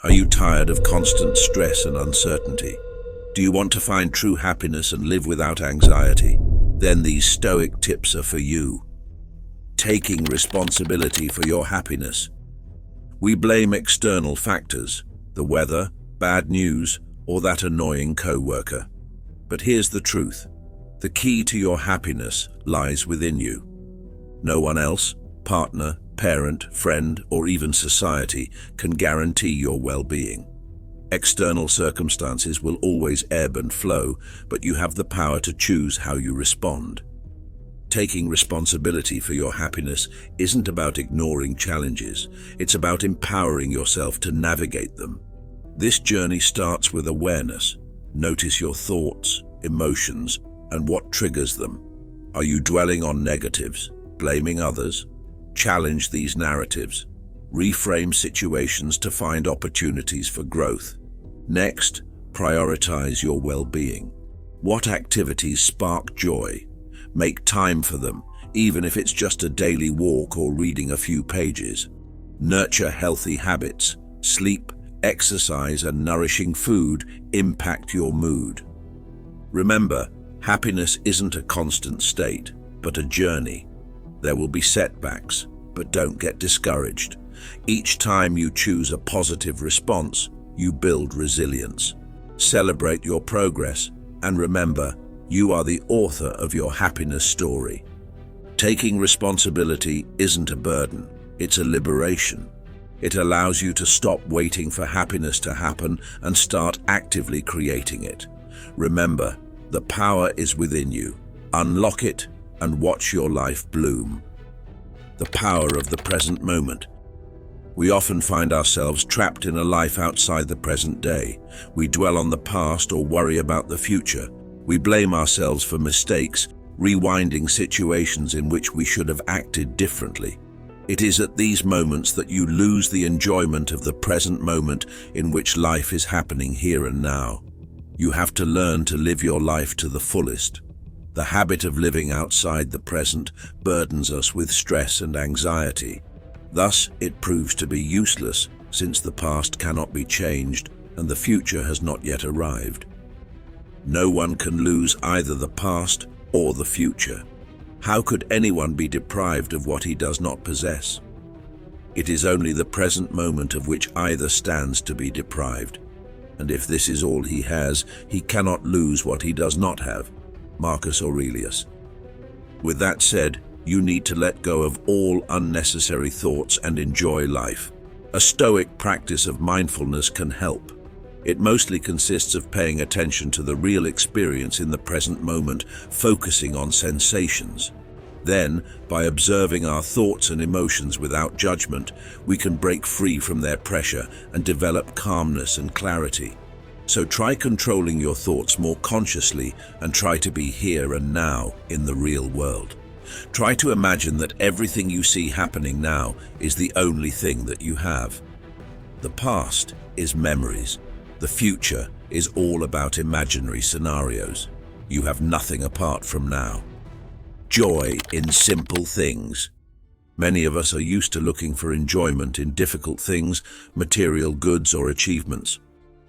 Are you tired of constant stress and uncertainty? Do you want to find true happiness and live without anxiety? Then these Stoic tips are for you. Taking responsibility for your happiness. We blame external factors, the weather, bad news, or that annoying co-worker. But here's the truth. The key to your happiness lies within you. No one else, partner, parent, friend, or even society can guarantee your well-being. External circumstances will always ebb and flow, but you have the power to choose how you respond. Taking responsibility for your happiness isn't about ignoring challenges, it's about empowering yourself to navigate them. This journey starts with awareness. Notice your thoughts, emotions, and what triggers them. Are you dwelling on negatives, blaming others? Challenge these narratives. Reframe situations to find opportunities for growth. Next, prioritize your well-being. What activities spark joy? Make time for them, even if it's just a daily walk or reading a few pages. Nurture healthy habits. Sleep, exercise, and nourishing food impact your mood. Remember, happiness isn't a constant state, but a journey. There will be setbacks, but don't get discouraged. Each time you choose a positive response, you build resilience. Celebrate your progress, and remember, you are the author of your happiness story. Taking responsibility isn't a burden, it's a liberation. It allows you to stop waiting for happiness to happen and start actively creating it. Remember, the power is within you. Unlock it and watch your life bloom. The power of the present moment. We often find ourselves trapped in a life outside the present day. We dwell on the past or worry about the future. We blame ourselves for mistakes, rewinding situations in which we should have acted differently. It is at these moments that you lose the enjoyment of the present moment in which life is happening here and now. You have to learn to live your life to the fullest. The habit of living outside the present burdens us with stress and anxiety. Thus, it proves to be useless since the past cannot be changed and the future has not yet arrived. No one can lose either the past or the future. How could anyone be deprived of what he does not possess? It is only the present moment of which either stands to be deprived. And if this is all he has, he cannot lose what he does not have. Marcus Aurelius. With that said, you need to let go of all unnecessary thoughts and enjoy life. A Stoic practice of mindfulness can help. It mostly consists of paying attention to the real experience in the present moment, focusing on sensations. Then, by observing our thoughts and emotions without judgment, we can break free from their pressure and develop calmness and clarity. So try controlling your thoughts more consciously and try to be here and now in the real world. Try to imagine that everything you see happening now is the only thing that you have. The past is memories. The future is all about imaginary scenarios. You have nothing apart from now. Joy in simple things. Many of us are used to looking for enjoyment in difficult things, material goods or achievements.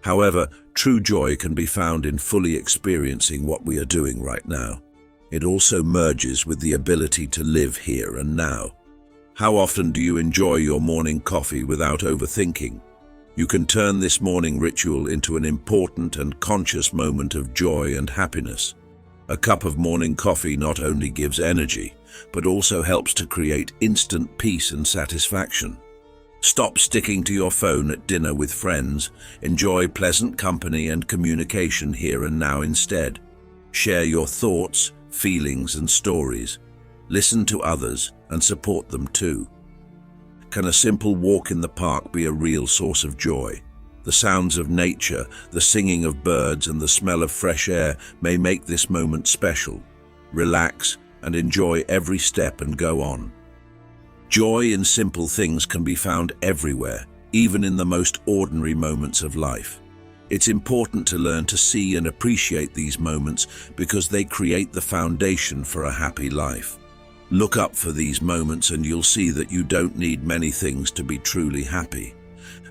However, true joy can be found in fully experiencing what we are doing right now. It also merges with the ability to live here and now. How often do you enjoy your morning coffee without overthinking? You can turn this morning ritual into an important and conscious moment of joy and happiness. A cup of morning coffee not only gives energy, but also helps to create instant peace and satisfaction. Stop sticking to your phone at dinner with friends. Enjoy pleasant company and communication here and now instead. Share your thoughts, feelings, and stories. Listen to others and support them too. Can a simple walk in the park be a real source of joy? The sounds of nature, the singing of birds, and the smell of fresh air may make this moment special. Relax and enjoy every step and go on. Joy in simple things can be found everywhere, even in the most ordinary moments of life. It's important to learn to see and appreciate these moments because they create the foundation for a happy life. Look up for these moments and you'll see that you don't need many things to be truly happy.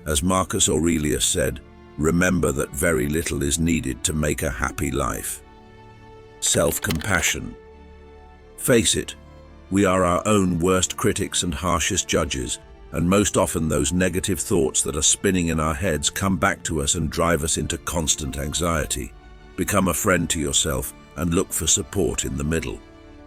As Marcus Aurelius said, remember that very little is needed to make a happy life. Self-compassion. Face it, we are our own worst critics and harshest judges, and most often those negative thoughts that are spinning in our heads come back to us and drive us into constant anxiety. Become a friend to yourself and look for support in the middle.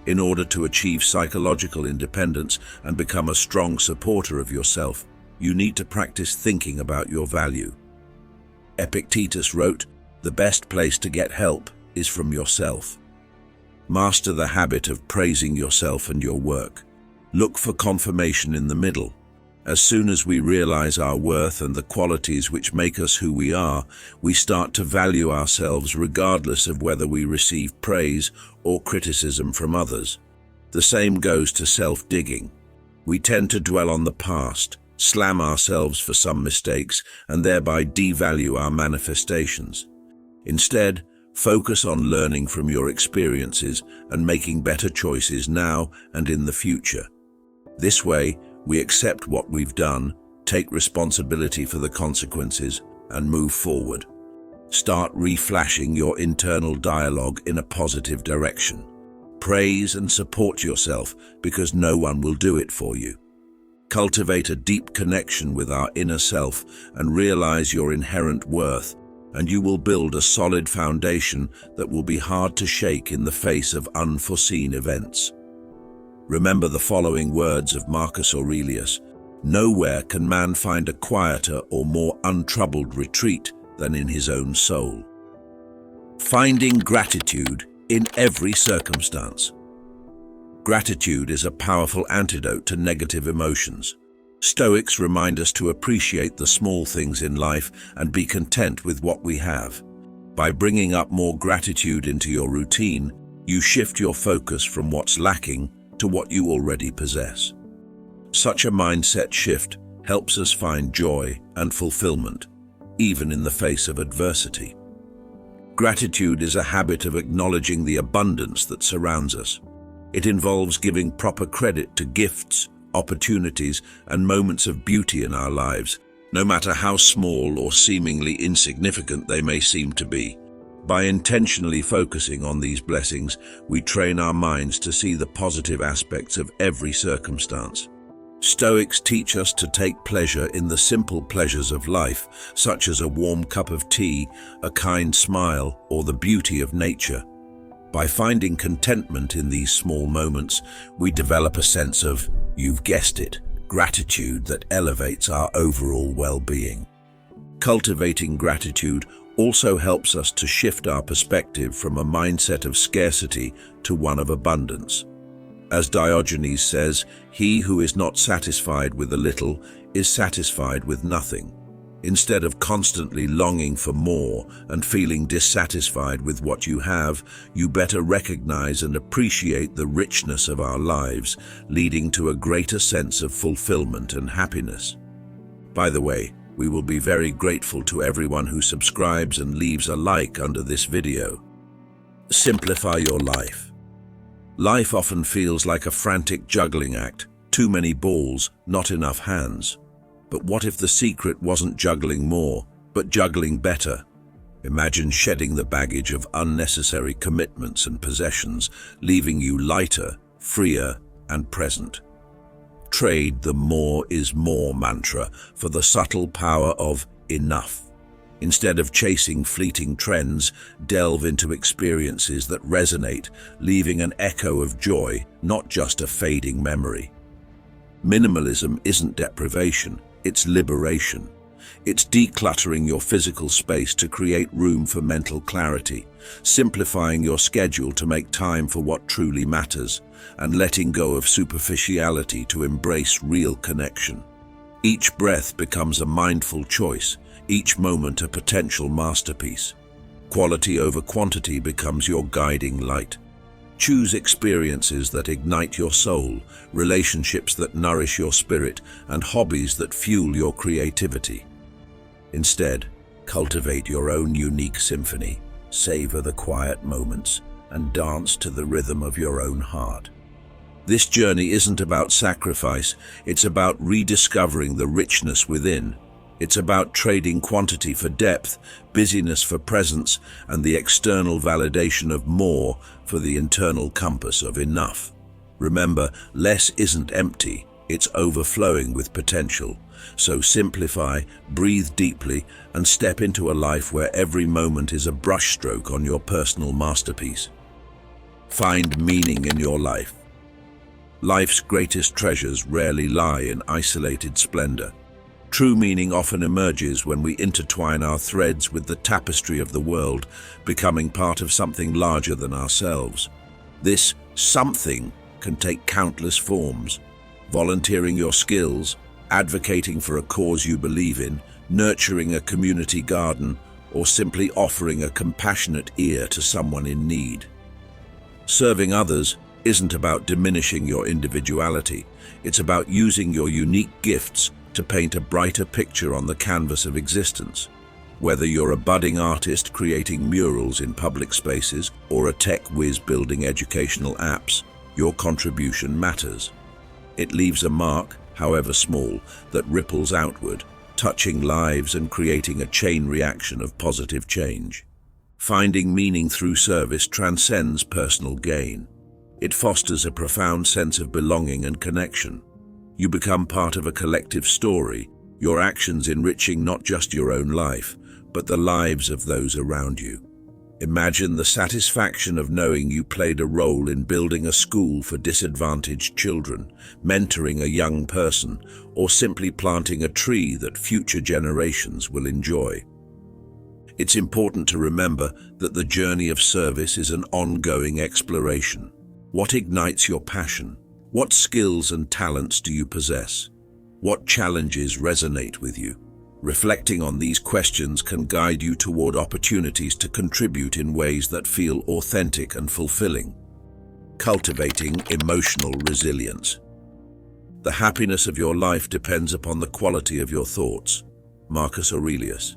In order to achieve psychological independence and become a strong supporter of yourself, you need to practice thinking about your value. Epictetus wrote, "The best place to get help is from yourself." Master the habit of praising yourself and your work. Look for confirmation in the middle. As soon as we realize our worth and the qualities which make us who we are, we start to value ourselves regardless of whether we receive praise or criticism from others. The same goes to self-digging. We tend to dwell on the past, slam ourselves for some mistakes, and thereby devalue our manifestations. Instead, focus on learning from your experiences and making better choices now and in the future. This way, we accept what we've done, take responsibility for the consequences, and move forward. Start reflashing your internal dialogue in a positive direction. Praise and support yourself because no one will do it for you. Cultivate a deep connection with our inner self and realize your inherent worth, and you will build a solid foundation that will be hard to shake in the face of unforeseen events. Remember the following words of Marcus Aurelius: "Nowhere can man find a quieter or more untroubled retreat than in his own soul." Finding gratitude in every circumstance. Gratitude is a powerful antidote to negative emotions. Stoics remind us to appreciate the small things in life and be content with what we have. By bringing up more gratitude into your routine, you shift your focus from what's lacking to what you already possess. Such a mindset shift helps us find joy and fulfillment, even in the face of adversity. Gratitude is a habit of acknowledging the abundance that surrounds us. It involves giving proper credit to gifts, opportunities, and moments of beauty in our lives, no matter how small or seemingly insignificant they may seem to be. By intentionally focusing on these blessings, we train our minds to see the positive aspects of every circumstance. Stoics teach us to take pleasure in the simple pleasures of life, such as a warm cup of tea, a kind smile, or the beauty of nature. By finding contentment in these small moments, we develop a sense of, you've guessed it, gratitude that elevates our overall well-being. Cultivating gratitude also helps us to shift our perspective from a mindset of scarcity to one of abundance. As Diogenes says, he who is not satisfied with a little is satisfied with nothing. Instead of constantly longing for more and feeling dissatisfied with what you have, you better recognize and appreciate the richness of our lives, leading to a greater sense of fulfillment and happiness. By the way, we will be very grateful to everyone who subscribes and leaves a like under this video. Simplify your life. Life often feels like a frantic juggling act, too many balls, not enough hands. But what if the secret wasn't juggling more, but juggling better? Imagine shedding the baggage of unnecessary commitments and possessions, leaving you lighter, freer, and present. Trade the more is more mantra for the subtle power of enough. Instead of chasing fleeting trends, delve into experiences that resonate, leaving an echo of joy, not just a fading memory. Minimalism isn't deprivation, it's liberation. It's decluttering your physical space to create room for mental clarity, simplifying your schedule to make time for what truly matters, and letting go of superficiality to embrace real connection. Each breath becomes a mindful choice, each moment a potential masterpiece. Quality over quantity becomes your guiding light. Choose experiences that ignite your soul, relationships that nourish your spirit, and hobbies that fuel your creativity. Instead, cultivate your own unique symphony, savor the quiet moments, and dance to the rhythm of your own heart. This journey isn't about sacrifice, it's about rediscovering the richness within. It's about trading quantity for depth, busyness for presence, and the external validation of more for the internal compass of enough. Remember, less isn't empty, it's overflowing with potential. So simplify, breathe deeply, and step into a life where every moment is a brushstroke on your personal masterpiece. Find meaning in your life. Life's greatest treasures rarely lie in isolated splendor. True meaning often emerges when we intertwine our threads with the tapestry of the world, becoming part of something larger than ourselves. This something can take countless forms: volunteering your skills, advocating for a cause you believe in, nurturing a community garden, or simply offering a compassionate ear to someone in need. Serving others isn't about diminishing your individuality. It's about using your unique gifts to paint a brighter picture on the canvas of existence. Whether you're a budding artist creating murals in public spaces or a tech whiz building educational apps, your contribution matters. It leaves a mark, however small, that ripples outward, touching lives and creating a chain reaction of positive change. Finding meaning through service transcends personal gain. It fosters a profound sense of belonging and connection. You become part of a collective story, your actions enriching not just your own life, but the lives of those around you. Imagine the satisfaction of knowing you played a role in building a school for disadvantaged children, mentoring a young person, or simply planting a tree that future generations will enjoy. It's important to remember that the journey of service is an ongoing exploration. What ignites your passion? What skills and talents do you possess? What challenges resonate with you? Reflecting on these questions can guide you toward opportunities to contribute in ways that feel authentic and fulfilling. Cultivating emotional resilience. The happiness of your life depends upon the quality of your thoughts. Marcus Aurelius.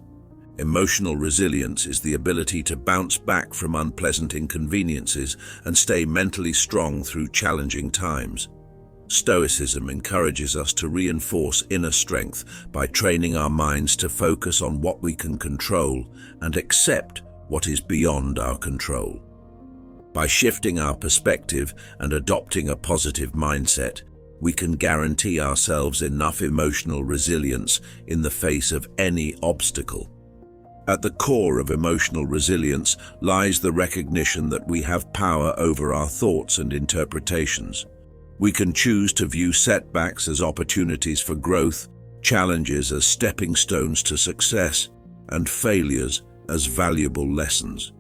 Emotional resilience is the ability to bounce back from unpleasant inconveniences and stay mentally strong through challenging times. Stoicism encourages us to reinforce inner strength by training our minds to focus on what we can control and accept what is beyond our control. By shifting our perspective and adopting a positive mindset, we can guarantee ourselves enough emotional resilience in the face of any obstacle. At the core of emotional resilience lies the recognition that we have power over our thoughts and interpretations. We can choose to view setbacks as opportunities for growth, challenges as stepping stones to success, and failures as valuable lessons.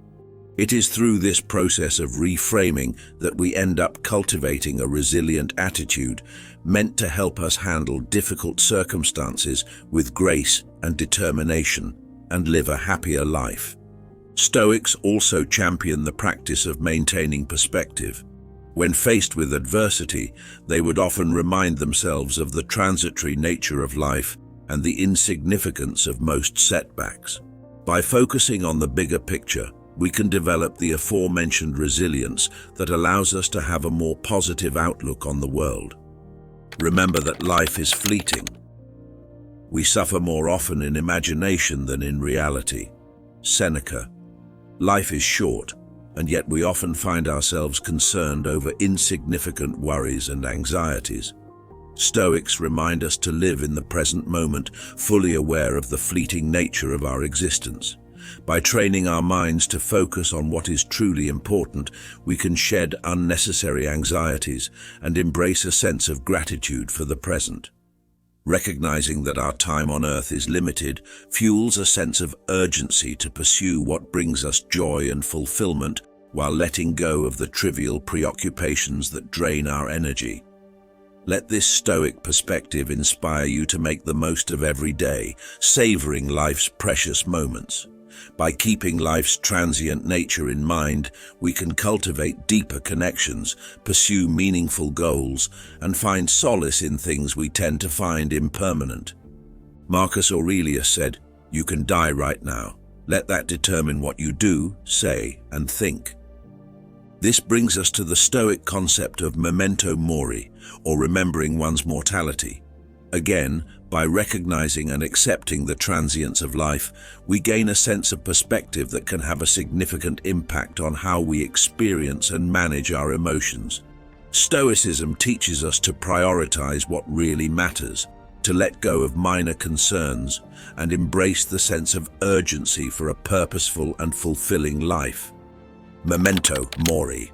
It is through this process of reframing that we end up cultivating a resilient attitude, meant to help us handle difficult circumstances with grace and determination, and live a happier life. Stoics also champion the practice of maintaining perspective. When faced with adversity, they would often remind themselves of the transitory nature of life and the insignificance of most setbacks. By focusing on the bigger picture, we can develop the aforementioned resilience that allows us to have a more positive outlook on the world. Remember that life is fleeting. We suffer more often in imagination than in reality. Seneca. Life is short, and yet we often find ourselves concerned over insignificant worries and anxieties. Stoics remind us to live in the present moment, fully aware of the fleeting nature of our existence. By training our minds to focus on what is truly important, we can shed unnecessary anxieties and embrace a sense of gratitude for the present. Recognizing that our time on earth is limited fuels a sense of urgency to pursue what brings us joy and fulfillment, while letting go of the trivial preoccupations that drain our energy. Let this Stoic perspective inspire you to make the most of every day, savoring life's precious moments. By keeping life's transient nature in mind, we can cultivate deeper connections, pursue meaningful goals, and find solace in things we tend to find impermanent. Marcus Aurelius said, "You can die right now. Let that determine what you do, say, and think." This brings us to the Stoic concept of memento mori, or remembering one's mortality. Again, By recognizing and accepting the transience of life, we gain a sense of perspective that can have a significant impact on how we experience and manage our emotions. Stoicism teaches us to prioritize what really matters, to let go of minor concerns, and embrace the sense of urgency for a purposeful and fulfilling life. Memento mori.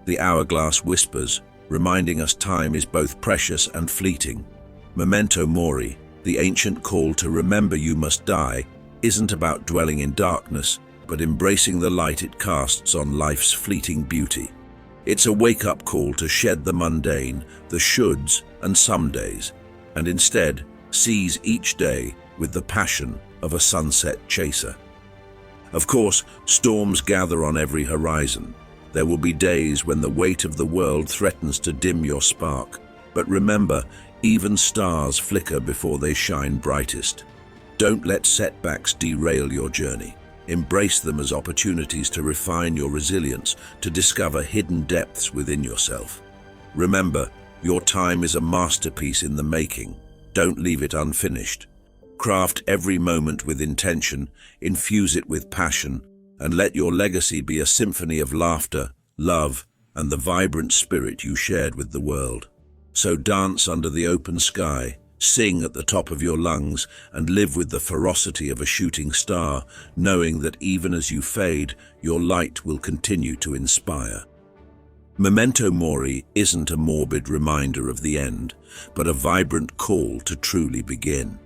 The hourglass whispers, reminding us time is both precious and fleeting. Memento mori, the ancient call to remember you must die, isn't about dwelling in darkness, but embracing the light it casts on life's fleeting beauty. It's a wake-up call to shed the mundane, the shoulds and somedays, and instead seize each day with the passion of a sunset chaser. Of course, storms gather on every horizon. There will be days when the weight of the world threatens to dim your spark. But remember, even stars flicker before they shine brightest. Don't let setbacks derail your journey. Embrace them as opportunities to refine your resilience, to discover hidden depths within yourself. Remember, your time is a masterpiece in the making. Don't leave it unfinished. Craft every moment with intention, infuse it with passion, and let your legacy be a symphony of laughter, love, and the vibrant spirit you shared with the world. So dance under the open sky, sing at the top of your lungs, and live with the ferocity of a shooting star, knowing that even as you fade, your light will continue to inspire. Memento mori isn't a morbid reminder of the end, but a vibrant call to truly begin.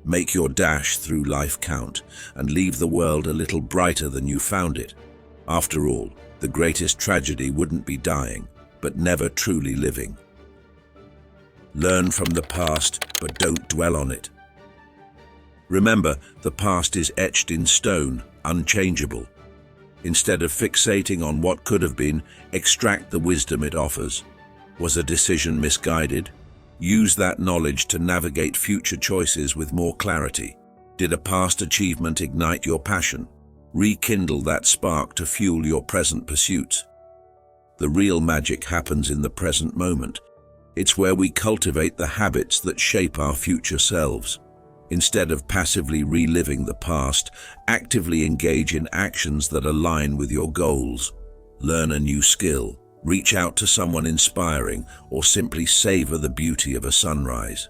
Make your dash through life count, and leave the world a little brighter than you found it. After all, the greatest tragedy wouldn't be dying, but never truly living. Learn from the past, but don't dwell on it. Remember, the past is etched in stone, unchangeable. Instead of fixating on what could have been, extract the wisdom it offers. Was a decision misguided? Use that knowledge to navigate future choices with more clarity. Did a past achievement ignite your passion? Rekindle that spark to fuel your present pursuits. The real magic happens in the present moment. It's where we cultivate the habits that shape our future selves. Instead of passively reliving the past, actively engage in actions that align with your goals. Learn a new skill, reach out to someone inspiring, or simply savor the beauty of a sunrise.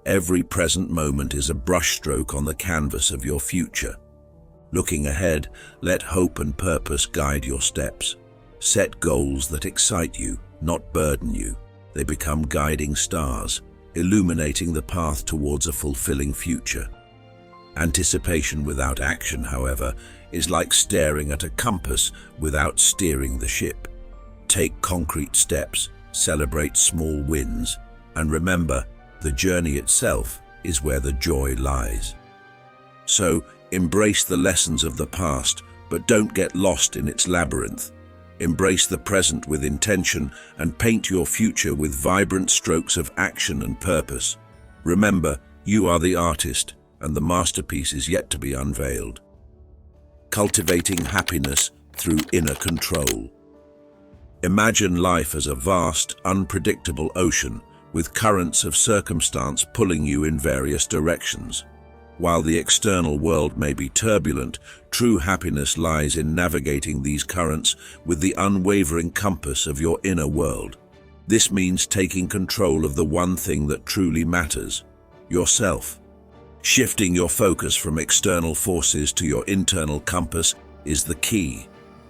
Every present moment is a brushstroke on the canvas of your future. Looking ahead, let hope and purpose guide your steps. Set goals that excite you, not burden you. They become guiding stars, illuminating the path towards a fulfilling future. Anticipation without action, however, is like staring at a compass without steering the ship. Take concrete steps, celebrate small wins, and remember, the journey itself is where the joy lies. So, embrace the lessons of the past, but don't get lost in its labyrinth. Embrace the present with intention and paint your future with vibrant strokes of action and purpose. Remember, you are the artist, and the masterpiece is yet to be unveiled. Cultivating happiness through inner control. Imagine life as a vast, unpredictable ocean, with currents of circumstance pulling you in various directions. While the external world may be turbulent, true happiness lies in navigating these currents with the unwavering compass of your inner world. This means taking control of the one thing that truly matters, yourself. Shifting your focus from external forces to your internal compass is the key.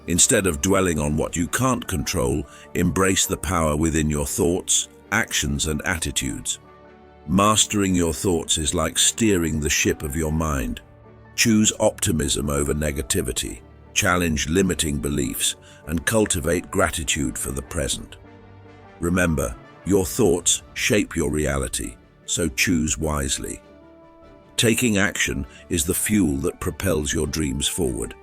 Instead of dwelling on what you can't control, embrace the power within your thoughts, actions, and attitudes. Mastering your thoughts is like steering the ship of your mind. Choose optimism over negativity, challenge limiting beliefs, and cultivate gratitude for the present. Remember, your thoughts shape your reality, so choose wisely. Taking action is the fuel that propels your dreams forward.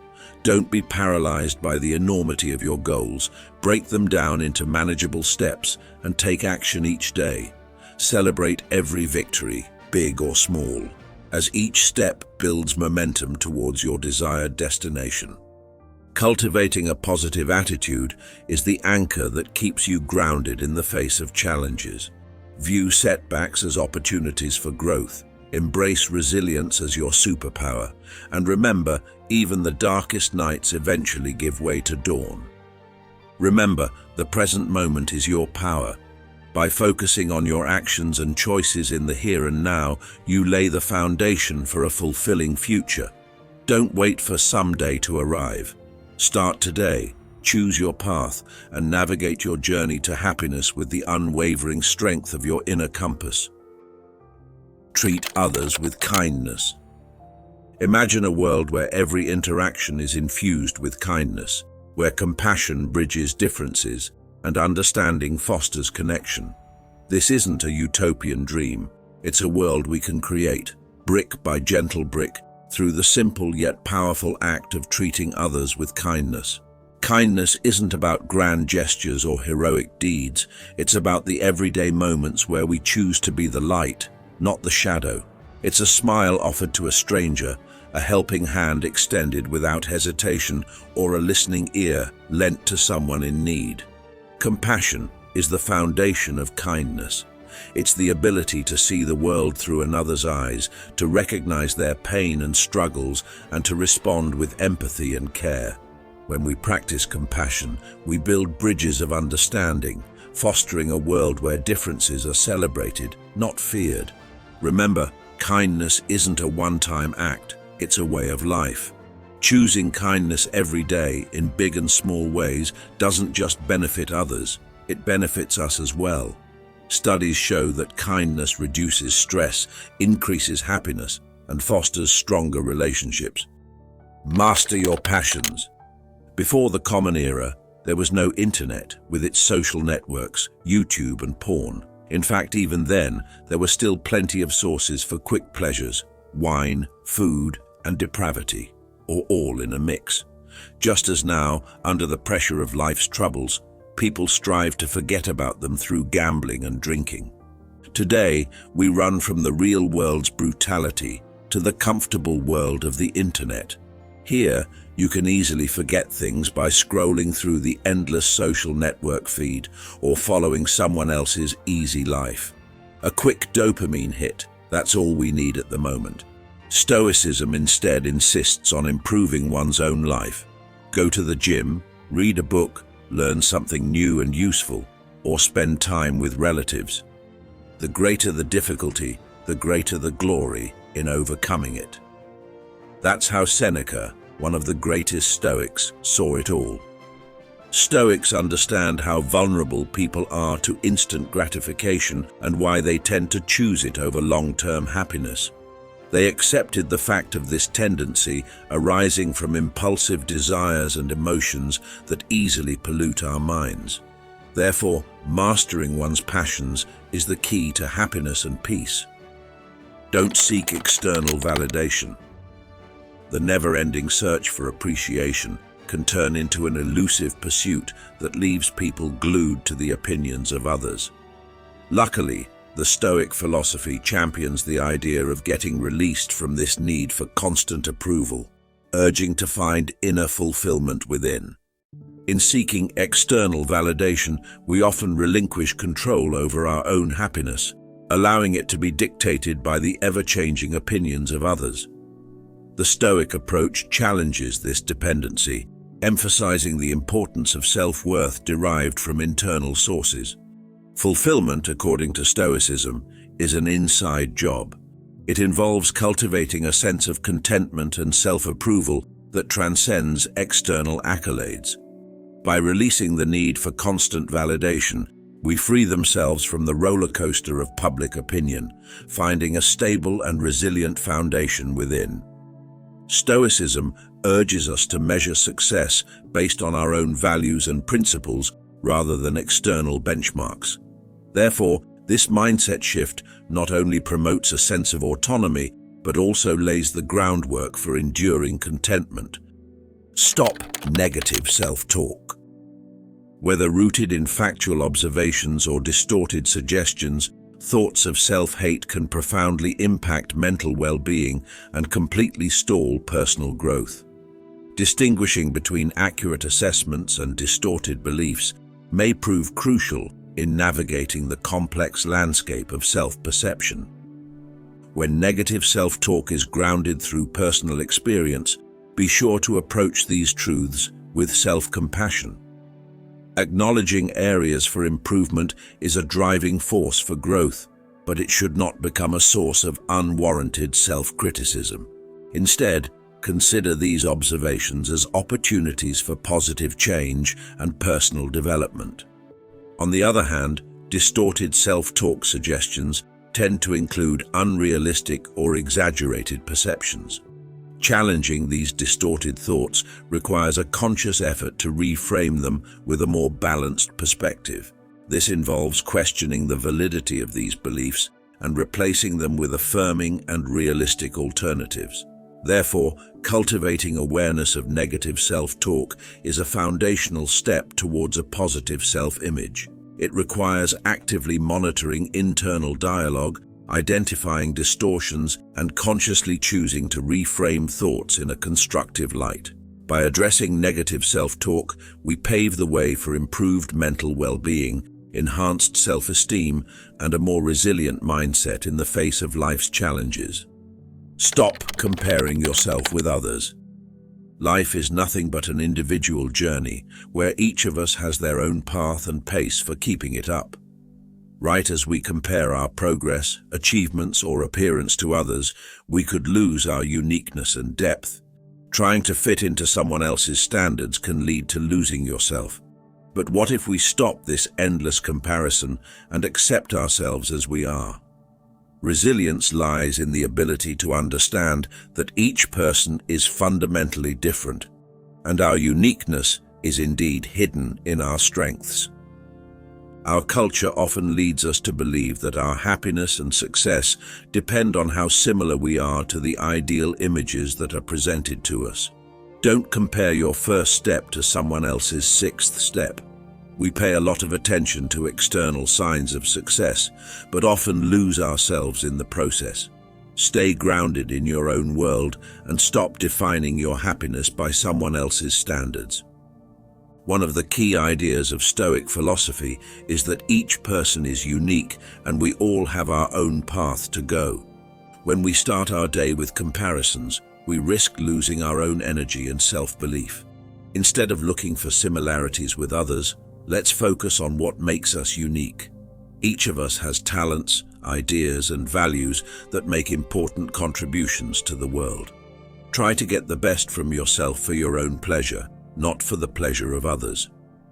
Don't be paralyzed by the enormity of your goals. Break them down into manageable steps and take action each day. Celebrate every victory, big or small, as each step builds momentum towards your desired destination. Cultivating a positive attitude is the anchor that keeps you grounded in the face of challenges. View setbacks as opportunities for growth. Embrace resilience as your superpower. And remember, even the darkest nights eventually give way to dawn. Remember, the present moment is your power. By focusing on your actions and choices in the here and now, you lay the foundation for a fulfilling future. Don't wait for someday to arrive. Start today, choose your path, and navigate your journey to happiness with the unwavering strength of your inner compass. Treat others with kindness. Imagine a world where every interaction is infused with kindness, where compassion bridges differences and understanding fosters connection. This isn't a utopian dream. It's a world we can create, brick by gentle brick, through the simple yet powerful act of treating others with kindness. Kindness isn't about grand gestures or heroic deeds. It's about the everyday moments where we choose to be the light, not the shadow. It's a smile offered to a stranger, a helping hand extended without hesitation, or a listening ear lent to someone in need. Compassion is the foundation of kindness. It's the ability to see the world through another's eyes, to recognize their pain and struggles, and to respond with empathy and care. When we practice compassion, we build bridges of understanding, fostering a world where differences are celebrated, not feared. Remember, kindness isn't a one-time act, it's a way of life. Choosing kindness every day in big and small ways doesn't just benefit others, it benefits us as well. Studies show that kindness reduces stress, increases happiness, and fosters stronger relationships. Master your passions. Before the Common Era, there was no internet with its social networks, YouTube and porn. In fact, even then, there were still plenty of sources for quick pleasures, wine, food, and depravity, or all in a mix. Just as now, under the pressure of life's troubles, people strive to forget about them through gambling and drinking. Today, we run from the real world's brutality to the comfortable world of the internet. Here, you can easily forget things by scrolling through the endless social network feed or following someone else's easy life. A quick dopamine hit, that's all we need at the moment. Stoicism instead insists on improving one's own life. Go to the gym, read a book, learn something new and useful, or spend time with relatives. The greater the difficulty, the greater the glory in overcoming it. That's how Seneca, one of the greatest Stoics, saw it all. Stoics understand how vulnerable people are to instant gratification and why they tend to choose it over long-term happiness. They accepted the fact of this tendency arising from impulsive desires and emotions that easily pollute our minds. Therefore, mastering one's passions is the key to happiness and peace. Don't seek external validation. The never-ending search for appreciation can turn into an elusive pursuit that leaves people glued to the opinions of others. Luckily, the Stoic philosophy champions the idea of getting released from this need for constant approval, urging to find inner fulfillment within. In seeking external validation, we often relinquish control over our own happiness, allowing it to be dictated by the ever-changing opinions of others. The Stoic approach challenges this dependency, emphasizing the importance of self-worth derived from internal sources. Fulfillment, according to Stoicism, is an inside job. It involves cultivating a sense of contentment and self-approval that transcends external accolades. By releasing the need for constant validation, we free themselves from the roller coaster of public opinion, finding a stable and resilient foundation within. Stoicism urges us to measure success based on our own values and principles rather than external benchmarks. Therefore, this mindset shift not only promotes a sense of autonomy, but also lays the groundwork for enduring contentment. Stop negative self-talk. Whether rooted in factual observations or distorted suggestions, thoughts of self-hate can profoundly impact mental well-being and completely stall personal growth. Distinguishing between accurate assessments and distorted beliefs may prove crucial in navigating the complex landscape of self-perception. When negative self-talk is grounded through personal experience, be sure to approach these truths with self-compassion. Acknowledging areas for improvement is a driving force for growth, but it should not become a source of unwarranted self-criticism. Instead, consider these observations as opportunities for positive change and personal development. On the other hand, distorted self-talk suggestions tend to include unrealistic or exaggerated perceptions. Challenging these distorted thoughts requires a conscious effort to reframe them with a more balanced perspective. This involves questioning the validity of these beliefs and replacing them with affirming and realistic alternatives. Therefore, cultivating awareness of negative self-talk is a foundational step towards a positive self-image. It requires actively monitoring internal dialogue, identifying distortions, and consciously choosing to reframe thoughts in a constructive light. By addressing negative self-talk, we pave the way for improved mental well-being, enhanced self-esteem, and a more resilient mindset in the face of life's challenges. Stop comparing yourself with others. Life is nothing but an individual journey, where each of us has their own path and pace for keeping it up. Right as we compare our progress, achievements, or appearance to others, we could lose our uniqueness and depth. Trying to fit into someone else's standards can lead to losing yourself. But what if we stop this endless comparison and accept ourselves as we are? Resilience lies in the ability to understand that each person is fundamentally different, and our uniqueness is indeed hidden in our strengths. Our culture often leads us to believe that our happiness and success depend on how similar we are to the ideal images that are presented to us. Don't compare your first step to someone else's sixth step. We pay a lot of attention to external signs of success, but often lose ourselves in the process. Stay grounded in your own world and stop defining your happiness by someone else's standards. One of the key ideas of Stoic philosophy is that each person is unique and we all have our own path to go. When we start our day with comparisons, we risk losing our own energy and self-belief. Instead of looking for similarities with others, let's focus on what makes us unique. Each of us has talents, ideas, and values that make important contributions to the world. Try to get the best from yourself for your own pleasure, not for the pleasure of others.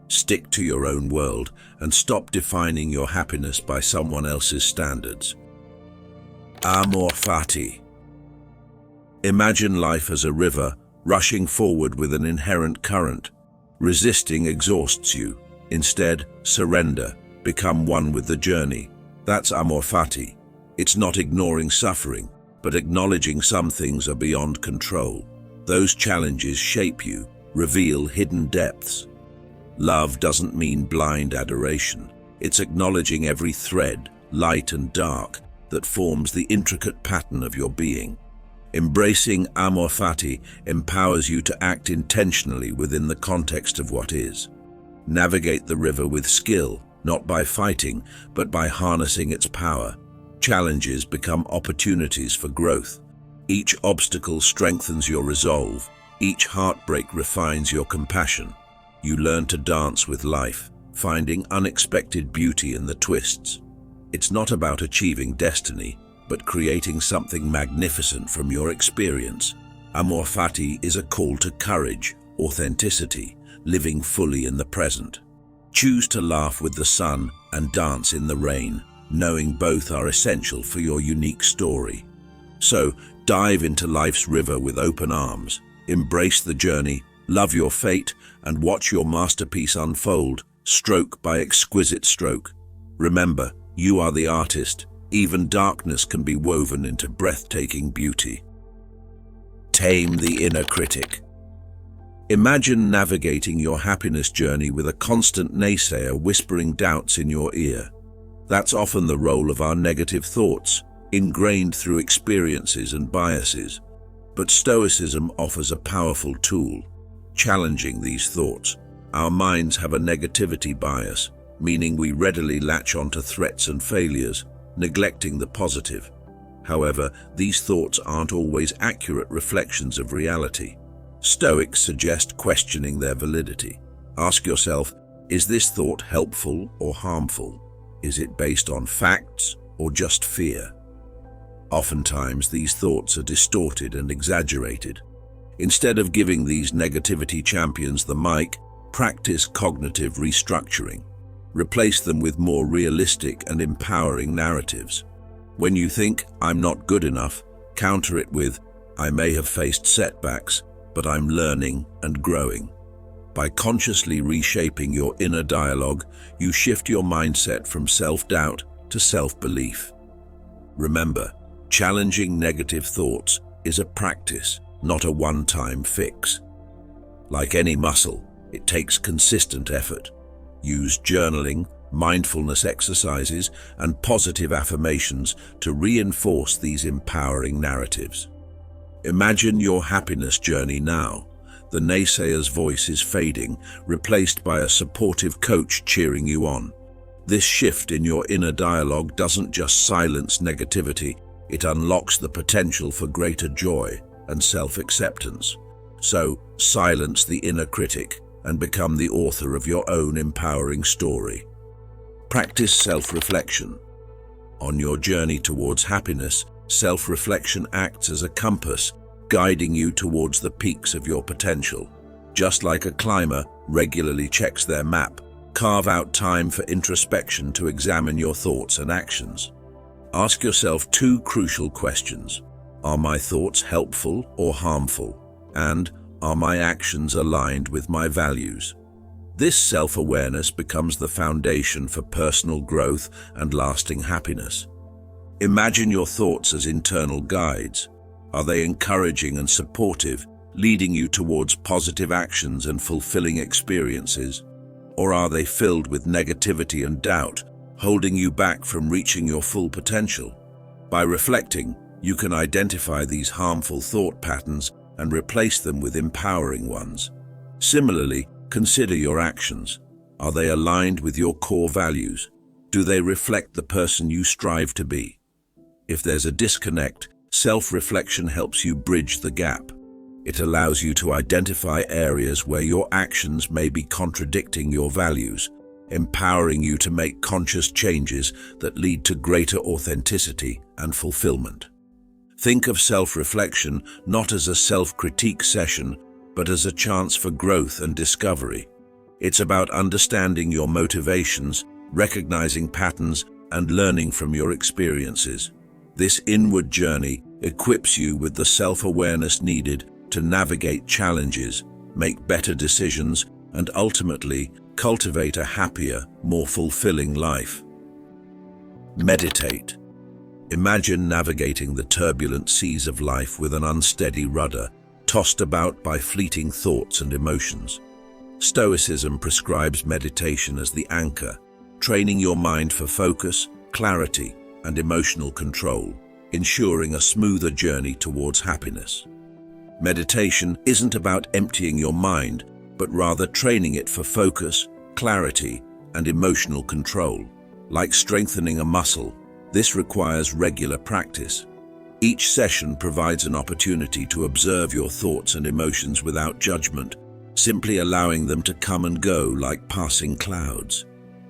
Stick to your own world and stop defining your happiness by someone else's standards. Amor Fati. Imagine life as a river, rushing forward with an inherent current. Resisting exhausts you. Instead, surrender, become one with the journey. That's Amor Fati. It's not ignoring suffering, but acknowledging some things are beyond control. Those challenges shape you, reveal hidden depths. Love doesn't mean blind adoration. It's acknowledging every thread, light and dark, that forms the intricate pattern of your being. Embracing Amor Fati empowers you to act intentionally within the context of what is. Navigate the river with skill, not by fighting, but by harnessing its power. Challenges become opportunities for growth. Each obstacle strengthens your resolve. Each heartbreak refines your compassion. You learn to dance with life, finding unexpected beauty in the twists. It's not about achieving destiny, but creating something magnificent from your experience. Amor Fati is a call to courage, authenticity, living fully in the present. Choose to laugh with the sun and dance in the rain, knowing both are essential for your unique story. So, dive into life's river with open arms. Embrace the journey, love your fate, and watch your masterpiece unfold, stroke by exquisite stroke. Remember, you are the artist. Even darkness can be woven into breathtaking beauty. Tame the inner critic. Imagine navigating your happiness journey with a constant naysayer whispering doubts in your ear. That's often the role of our negative thoughts, ingrained through experiences and biases. But Stoicism offers a powerful tool, challenging these thoughts. Our minds have a negativity bias, meaning we readily latch onto threats and failures, neglecting the positive. However, these thoughts aren't always accurate reflections of reality. Stoics suggest questioning their validity. Ask yourself, is this thought helpful or harmful? Is it based on facts or just fear? Oftentimes, these thoughts are distorted and exaggerated. Instead of giving these negativity champions the mic, practice cognitive restructuring. Replace them with more realistic and empowering narratives. When you think, "I'm not good enough," counter it with, "I may have faced setbacks, but I'm learning and growing." By consciously reshaping your inner dialogue, you shift your mindset from self-doubt to self-belief. Remember, challenging negative thoughts is a practice, not a one-time fix. Like any muscle, it takes consistent effort. Use journaling, mindfulness exercises, and positive affirmations to reinforce these empowering narratives. Imagine your happiness journey now. The naysayer's voice is fading, replaced by a supportive coach cheering you on. This shift in your inner dialogue doesn't just silence negativity, it unlocks the potential for greater joy and self-acceptance. So, silence the inner critic and become the author of your own empowering story. Practice self-reflection. On your journey towards happiness, self-reflection acts as a compass, guiding you towards the peaks of your potential. Just like a climber regularly checks their map, carve out time for introspection to examine your thoughts and actions. Ask yourself two crucial questions. Are my thoughts helpful or harmful? And are my actions aligned with my values? This self-awareness becomes the foundation for personal growth and lasting happiness. Imagine your thoughts as internal guides. Are they encouraging and supportive, leading you towards positive actions and fulfilling experiences? Or are they filled with negativity and doubt, holding you back from reaching your full potential? By reflecting, you can identify these harmful thought patterns and replace them with empowering ones. Similarly, consider your actions. Are they aligned with your core values? Do they reflect the person you strive to be? If there's a disconnect, self-reflection helps you bridge the gap. It allows you to identify areas where your actions may be contradicting your values, empowering you to make conscious changes that lead to greater authenticity and fulfillment. Think of self-reflection not as a self-critique session, but as a chance for growth and discovery. It's about understanding your motivations, recognizing patterns, and learning from your experiences. This inward journey equips you with the self-awareness needed to navigate challenges, make better decisions, and ultimately cultivate a happier, more fulfilling life. Meditate. Imagine navigating the turbulent seas of life with an unsteady rudder, tossed about by fleeting thoughts and emotions. Stoicism prescribes meditation as the anchor, training your mind for focus, clarity, and emotional control, ensuring a smoother journey towards happiness. Meditation isn't about emptying your mind, but rather training it for focus, clarity, and emotional control. Like strengthening a muscle, this requires regular practice. Each session provides an opportunity to observe your thoughts and emotions without judgment, simply allowing them to come and go like passing clouds.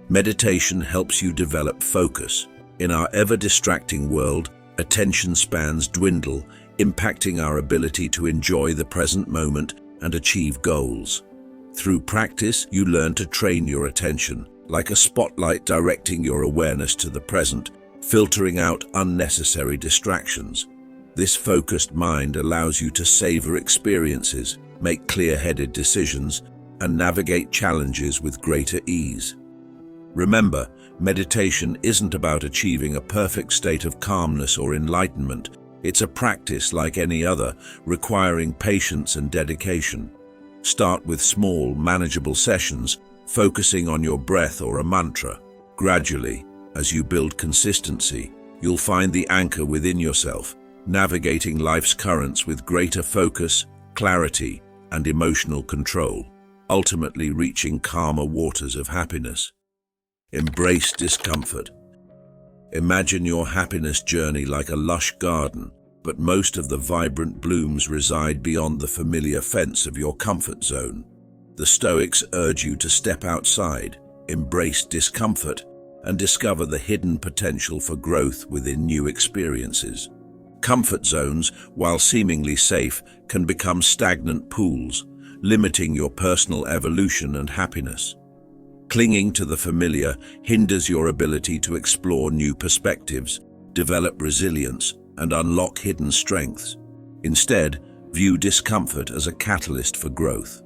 Meditation helps you develop focus. In our ever-distracting world, attention spans dwindle, impacting our ability to enjoy the present moment and achieve goals. Through practice, you learn to train your attention, like a spotlight directing your awareness to the present, filtering out unnecessary distractions. This focused mind allows you to savor experiences, make clear-headed decisions, and navigate challenges with greater ease. Remember, meditation isn't about achieving a perfect state of calmness or enlightenment. It's a practice like any other, requiring patience and dedication. Start with small, manageable sessions, focusing on your breath or a mantra. Gradually, as you build consistency, you'll find the anchor within yourself, navigating life's currents with greater focus, clarity, and emotional control, ultimately reaching calmer waters of happiness. Embrace discomfort. Imagine your happiness journey like a lush garden, but most of the vibrant blooms reside beyond the familiar fence of your comfort zone. The Stoics urge you to step outside, embrace discomfort, and discover the hidden potential for growth within new experiences. Comfort zones, while seemingly safe, can become stagnant pools, limiting your personal evolution and happiness. Clinging to the familiar hinders your ability to explore new perspectives, develop resilience, and unlock hidden strengths. Instead, view discomfort as a catalyst for growth.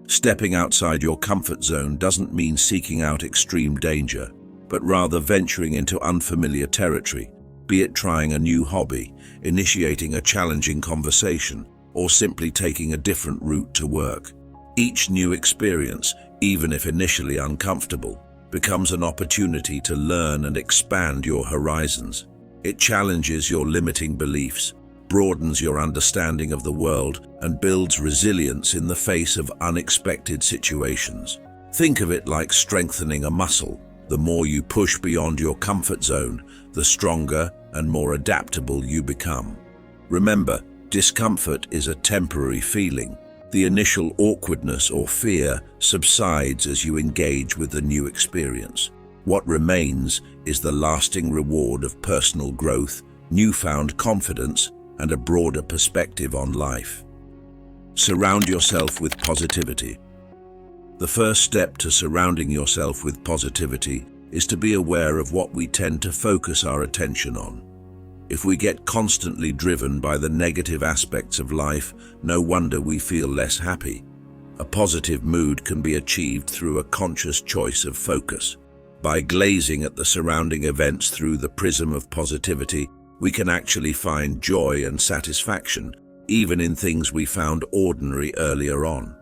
Stepping outside your comfort zone doesn't mean seeking out extreme danger, but rather venturing into unfamiliar territory, be it trying a new hobby, initiating a challenging conversation, or simply taking a different route to work. Each new experience, even if initially uncomfortable, becomes an opportunity to learn and expand your horizons. It challenges your limiting beliefs, broadens your understanding of the world, and builds resilience in the face of unexpected situations. Think of it like strengthening a muscle. The more you push beyond your comfort zone, the stronger and more adaptable you become. Remember, discomfort is a temporary feeling. The initial awkwardness or fear subsides as you engage with the new experience. What remains is the lasting reward of personal growth, newfound confidence, and a broader perspective on life. Surround yourself with positivity. The first step to surrounding yourself with positivity is to be aware of what we tend to focus our attention on. If we get constantly driven by the negative aspects of life, no wonder we feel less happy. A positive mood can be achieved through a conscious choice of focus. By gazing at the surrounding events through the prism of positivity, we can actually find joy and satisfaction, even in things we found ordinary earlier on.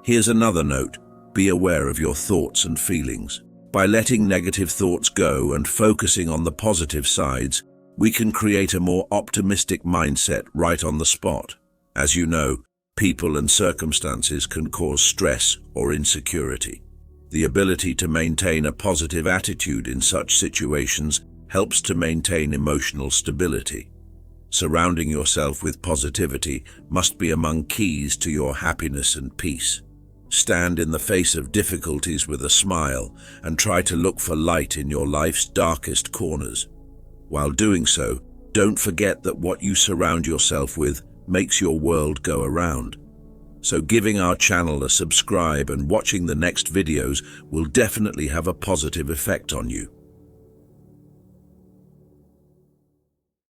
Here's another note: be aware of your thoughts and feelings. By letting negative thoughts go and focusing on the positive sides, we can create a more optimistic mindset right on the spot. As you know, people and circumstances can cause stress or insecurity. The ability to maintain a positive attitude in such situations helps to maintain emotional stability. Surrounding yourself with positivity must be among keys to your happiness and peace. Stand in the face of difficulties with a smile and try to look for light in your life's darkest corners. While doing so, don't forget that what you surround yourself with makes your world go around. So giving our channel a subscribe and watching the next videos will definitely have a positive effect on you.